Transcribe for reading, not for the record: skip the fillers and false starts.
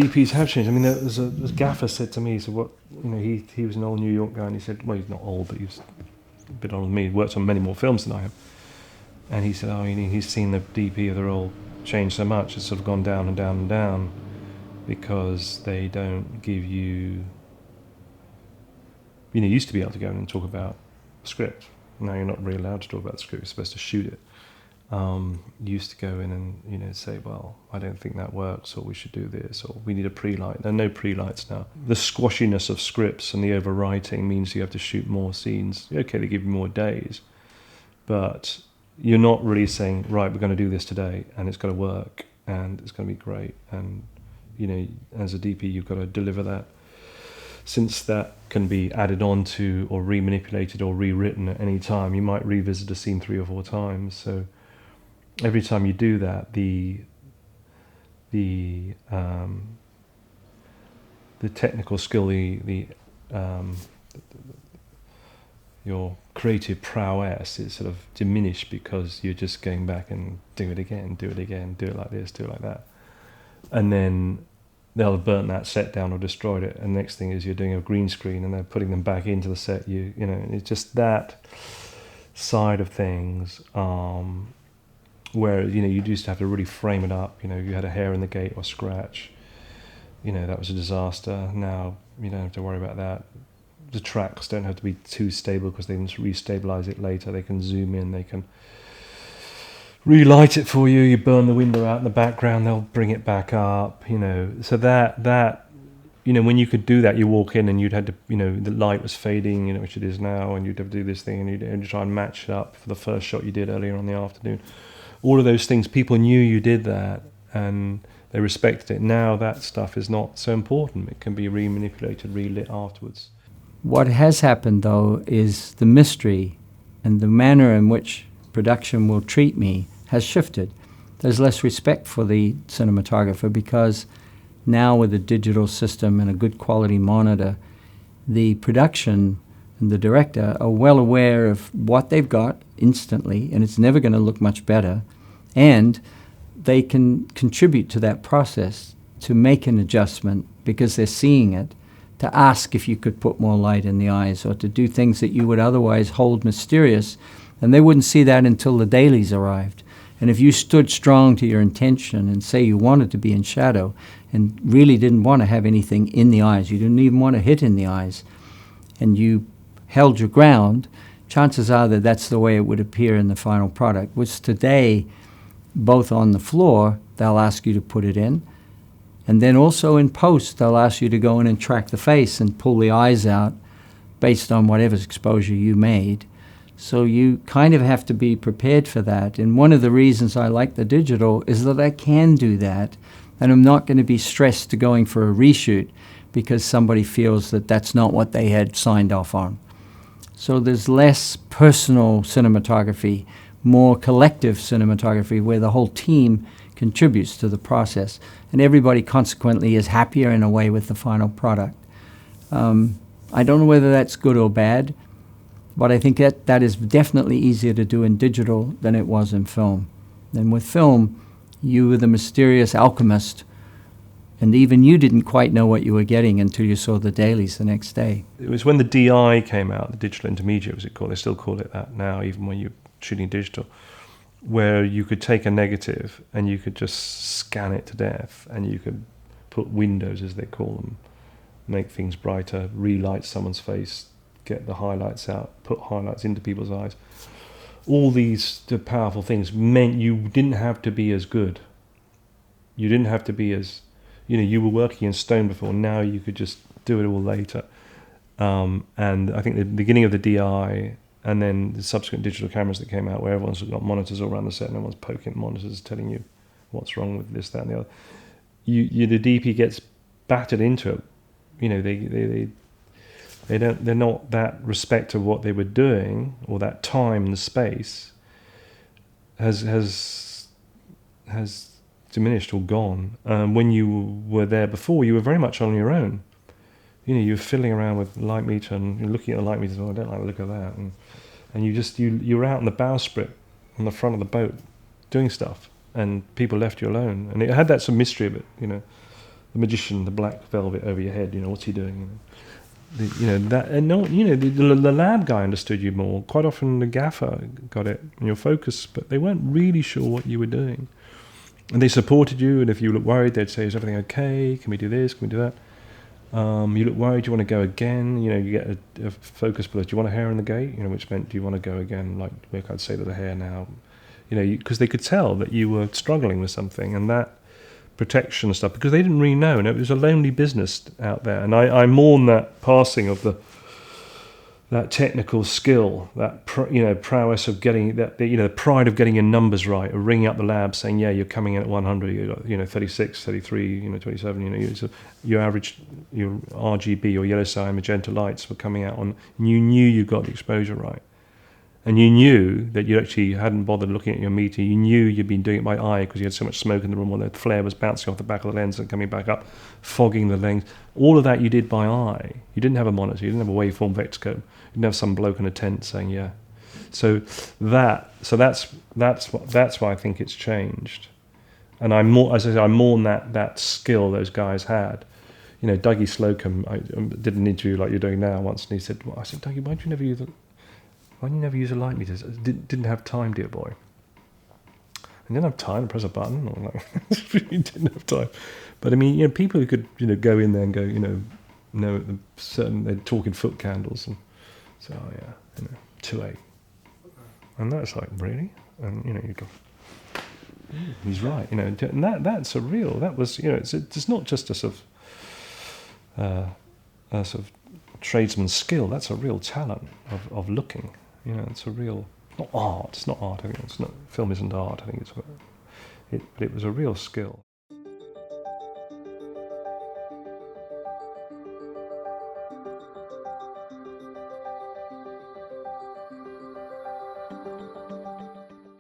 DPs have changed. I mean, there's a gaffer said to me, he said, what, you know, he was an old New York guy, and he said, well, he's not old, but he's a bit older than me. He worked on many more films than I have. And he said, he's seen the DP of the role change so much, it's sort of gone down and down and down, because they don't give you, you used to be able to go in and talk about the script. Now you're not really allowed to talk about the script, you're supposed to shoot it. You used to go in and say, well, I don't think that works, or we should do this, or we need a pre-light. There are no pre-lights now. The squashiness of scripts and the overwriting means you have to shoot more scenes. Okay, they give you more days, but you're not really saying, right, we're going to do this today, and it's going to work, and it's going to be great. And as a DP, you've got to deliver that. Since that can be added on to, or remanipulated, or rewritten at any time, you might revisit a scene 3 or 4 times. So every time you do that, the technical skill, your creative prowess is sort of diminished, because you're just going back and do it again, do it like this, do it like that. And then they'll have burnt that set down or destroyed it, and next thing is you're doing a green screen and they're putting them back into the set. It's just that side of things, where you used to have to really frame it up. You had a hair in the gate or scratch, that was a disaster. Now you don't have to worry about that. The tracks don't have to be too stable, because they can restabilize it later. They can zoom in, they can relight it for you. You burn the window out in the background, they'll bring it back up. So that when you could do that, you walk in and you'd had to, the light was fading, which it is now, and you'd have to do this thing, and you'd try and match it up for the first shot you did earlier on the afternoon. All of those things, people knew you did that, and they respected it. Now that stuff is not so important. It can be remanipulated, relit afterwards. What has happened, though, is the mystery and the manner in which production will treat me has shifted. There's less respect for the cinematographer, because now with a digital system and a good quality monitor, the production and the director are well aware of what they've got instantly, and it's never going to look much better, and they can contribute to that process to make an adjustment because they're seeing it, to ask if you could put more light in the eyes, or to do things that you would otherwise hold mysterious, and they wouldn't see that until the dailies arrived. And if you stood strong to your intention and say you wanted to be in shadow and really didn't want to have anything in the eyes, you didn't even want to hit in the eyes, and you held your ground, chances are that that's the way it would appear in the final product, which today, both on the floor, they'll ask you to put it in, and then also in post, they'll ask you to go in and track the face and pull the eyes out based on whatever exposure you made. So you kind of have to be prepared for that. And one of the reasons I like the digital is that I can do that, and I'm not going to be stressed to going for a reshoot because somebody feels that that's not what they had signed off on. So there's less personal cinematography, more collective cinematography, where the whole team contributes to the process, and everybody consequently is happier in a way with the final product. I don't know whether that's good or bad, but I think that is definitely easier to do in digital than it was in film. And with film, you were the mysterious alchemist, and even you didn't quite know what you were getting until you saw the dailies the next day. It was when the DI came out, the digital intermediate was it called, they still call it that now, even when you're shooting digital, where you could take a negative and you could just scan it to death, and you could put windows, as they call them, make things brighter, relight someone's face, get the highlights out, put highlights into people's eyes. All these powerful things meant you didn't have to be as good. You didn't have to be as, you were working in stone before, now you could just do it all later. And I think the beginning of the DI, and then the subsequent digital cameras that came out, where everyone's got monitors all around the set and everyone's poking at monitors telling you what's wrong with this, that and the other. The DP gets battered into it. They're not that respect of what they were doing, or that time and the space has diminished or gone. When you were there before, you were very much on your own. You were fiddling around with light meter and you're looking at the light meter. Oh, I don't like the look of that, and you were out in the bowsprit on the front of the boat doing stuff, and people left you alone, and it had that some mystery of it. The the magician, the black velvet over your head. What's he doing? That, and no, the lab guy understood you more. Quite often the gaffer got it in your focus, but they weren't really sure what you were doing. And they supported you, and if you look worried, they'd say, "Is everything okay? Can we do this? Can we do that?" You look worried, do you want to go again? You get a focus below. Do you want a hair in the gate? Which meant, do you want to go again? Like I'd say to the hair now, because they could tell that you were struggling with something, and that protection and stuff, because they didn't really know, and it was a lonely business out there. And I mourn that passing of that technical skill, that prowess of getting that, the pride of getting your numbers right, or ringing up the lab saying, yeah, you're coming in at 100, 36, 33, 27, your average, your RGB or yellow cyan magenta lights were coming out on, and you knew you got the exposure right. And you knew that you actually hadn't bothered looking at your meter. You knew you'd been doing it by eye because you had so much smoke in the room, or the flare was bouncing off the back of the lens and coming back up, fogging the lens. All of that you did by eye. You didn't have a monitor. You didn't have a waveform vector. You didn't have some bloke in a tent saying, yeah. So that's why I think it's changed. And I mourn that skill those guys had. Dougie Slocum, I did an interview like you're doing now once, and he said, I said, Dougie, why do you never use a light meter? Didn't have time, dear boy. I didn't have time to press a button. Or you didn't have time. But I mean, people who could, go in there and go, know the certain, they'd talk in foot candles and say, oh yeah, 2.8. And that's like, really? And, you go, he's right, and that's a real, that was, it's not just a sort of tradesman's skill, that's a real talent of looking. It's a real, not art. It's not art. I think it's not. Film isn't art. I think but it was a real skill.